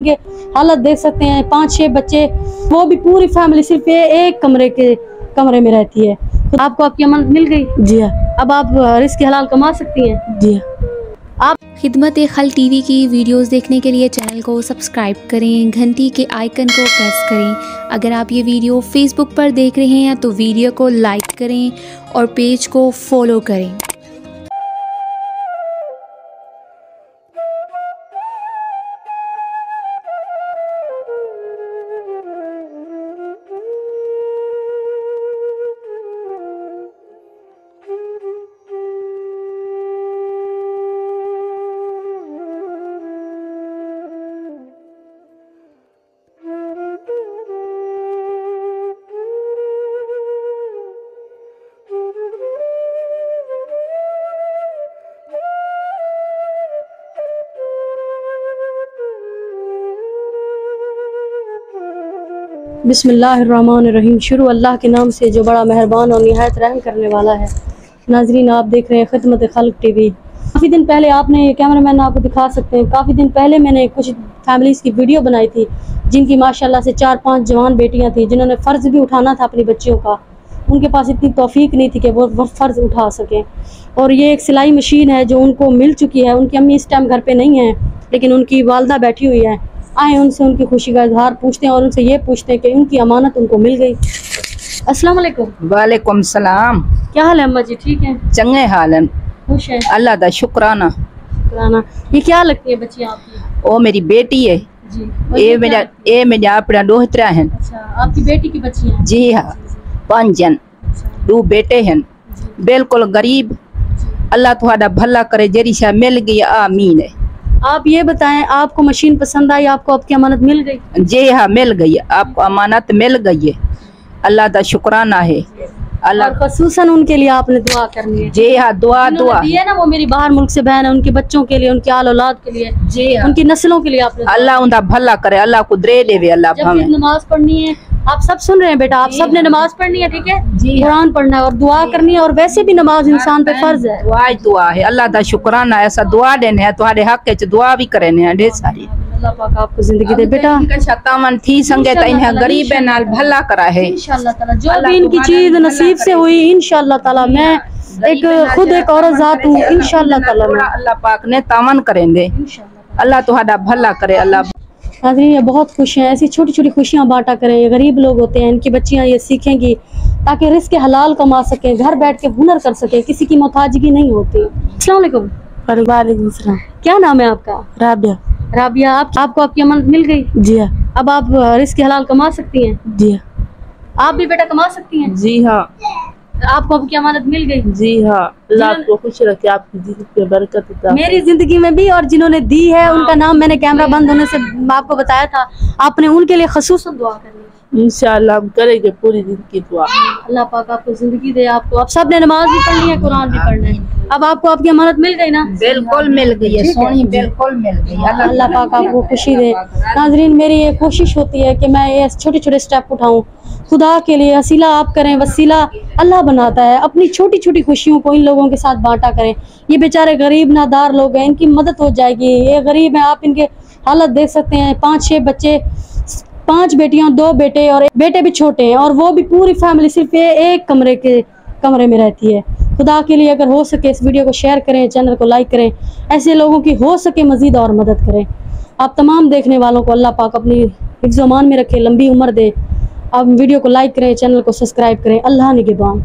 के हालत देख सकते हैं। 5-6 बच्चे, वो भी पूरी फैमिली सिर्फ एक कमरे में रहती है। तो आपको आपकी अमानत मिल गई? जी हाँ। अब आप रिस्क हलाल कमा सकती हैं? जी हाँ। आप खिदमत-ए-खल्क टीवी की वीडियोस देखने के लिए चैनल को सब्सक्राइब करें, घंटी के आइकन को प्रेस करें। अगर आप ये वीडियो फेसबुक पर देख रहे हैं तो वीडियो को लाइक करें और पेज को फॉलो करें। बिस्मिल्लाहिर्रहमानिर्रहीम। शुरू अल्लाह के नाम से जो बड़ा मेहरबान और निहायत रहम करने वाला है। नाजरीन, आप देख रहे हैं खिदमत-ए-खल्क टीवी। काफ़ी दिन पहले आपने, कैमरामैन आपको दिखा सकते हैं, काफ़ी दिन पहले मैंने कुछ फैमिलीज़ की वीडियो बनाई थी जिनकी माशाल्लाह से 4-5 जवान बेटियां थी जिन्होंने फ़र्ज़ भी उठाना था अपनी बच्चियों का। उनके पास इतनी तौफीक नहीं थी कि वो फ़र्ज़ उठा सकें। और ये एक सिलाई मशीन है जो उनको मिल चुकी है। उनकी अम्मी इस टाइम घर पर नहीं है, लेकिन उनकी वालदा बैठी हुई है। आए उनसे उनकी खुशी का इजहार पूछते हैं और उनसे ये पूछते हैं कि उनकी अमानत उनको मिल गई। अस्सलाम वालेकुम। वालेकुम सलाम। क्या हाल है अम्मा जी? ठीक है, चंगे हाल है, खुश है? अल्लाह दा शुक्राना। ये क्या लगती है बच्ची आपकी? ओ मेरी बेटी है जी। ये मेरा अपना दोहतरा है। अच्छा, आपकी बेटी की बच्ची है? जी हाँ, 5 जन, 2 बेटे हैं, बिल्कुल गरीब। अल्लाह तुहाड़ा भला करे, जेरी शा मिल गई आमीन है। आप ये बताएं, आपको मशीन पसंद आई? आपको आपकी अमानत मिल गई? जी हाँ, मिल गई, आपको अमानत मिल गई है। अल्लाह दा शुक्राना है। अल्लाह खसूसन उनके लिए आपने दुआ करनी है। जी हाँ, दुआ है ना, वो मेरी बाहर मुल्क से बहन है, उनके बच्चों के लिए, उनकी आल औलाद के लिए, जी हाँ, उनकी नस्लों के लिए आपने अल्लाह उनका भला करे, अल्लाह को दे देवे। अल्लाह जब नमाज पढ़नी है, आप सब सुन रहे हैं बेटा, आप सब ने नमाज पढ़नी है, ठीक है? कुरान पढ़ना है और दुआ करनी है। और वैसे भी नमाज इंसान पे फर्ज है। दुआ है, अल्लाह दा शुक्राना। ऐसा दुआ देने है, तुम्हारे हक च दुआ भी करने हैं ढेर सारी। अल्लाह पाक आपको जिंदगी दे बेटा। शतामन थी संगे त इन्हें गरीब नाल भला करा है इंशाअल्लाह ताला। जो भी इनकी चीज नसीब से हुई इंशाअल्लाह ताला, मैं खुद एक औरत जात हूँ, इंशाअल्लाह ताला अल्लाह पाक ने तामन करेंगे। अल्लाह तुहाड़ा भला करे। अल्लाह नाज़रीन, ये बहुत खुश हैं। ऐसी छोटी छोटी खुशियाँ बांटा करें। ये गरीब लोग होते हैं, इनकी बच्चियाँ ये सीखेंगी ताकि रिस्क हलाल कमा सकें, घर बैठ के हुनर कर सकें, किसी की मोहताजगी नहीं होती। अस्सलाम वालेकुम। वालेकुम सलाम। क्या नाम है आपका? राबिया। राबिया, आपको आपकी अमानत मिल गई? जी हाँ। अब आप रिस्क हलाल कमा सकती हैं? जी हाँ। आप भी बेटा कमा सकती हैं? जी हाँ। आपको आपकी अमानत मिल गई? जी हाँ। अल्लाह आपको खुश रखे, आपकी जिंदगी में बरकत अता। मेरी जिंदगी में भी, और जिन्होंने दी है उनका नाम मैंने कैमरा बंद होने से आपको बताया था। आपने उनके लिए खसूसन दुआ करनी है। इंशाअल्लाह हम करेंगे पूरी जिंदगी दुआ। अल्लाह पाक आपको जिंदगी दे। आपको अब सब ने नमाज भी पढ़नी है, कुरान भी पढ़ना है। अब आपको आपकी अमानत मिल गई ना? बिल्कुल मिल गई है सोनी, बिल्कुल मिल गई। अल्लाह पाक आपको खुशी दे। नाजरीन, मेरी ये कोशिश होती है कि मैं ये छोटे छोटे स्टेप उठाऊं खुदा के लिए। वसीला आप करें, वसीला अल्लाह बनाता है। अपनी छोटी छोटी खुशियों को इन लोगों के साथ बांटा करें। ये बेचारे गरीब नादार लोग हैं, इनकी मदद हो जाएगी। ये गरीब हैं, आप इनके हालत देख सकते हैं। 5-6 बच्चे, 5 बेटियां, 2 बेटे, और बेटे भी छोटे हैं, और वो भी पूरी फैमिली सिर्फ एक कमरे में रहती है। खुदा के लिए अगर हो सके इस वीडियो को शेयर करें, चैनल को लाइक करें। ऐसे लोगों की हो सके मजीद और मदद करें। आप तमाम देखने वालों को अल्लाह पाक अपनी हिफ्ज़-ओ-मान में रखे, लंबी उम्र दे। आप वीडियो को लाइक करें, चैनल को सब्सक्राइब करें। अल्लाह निगहबान।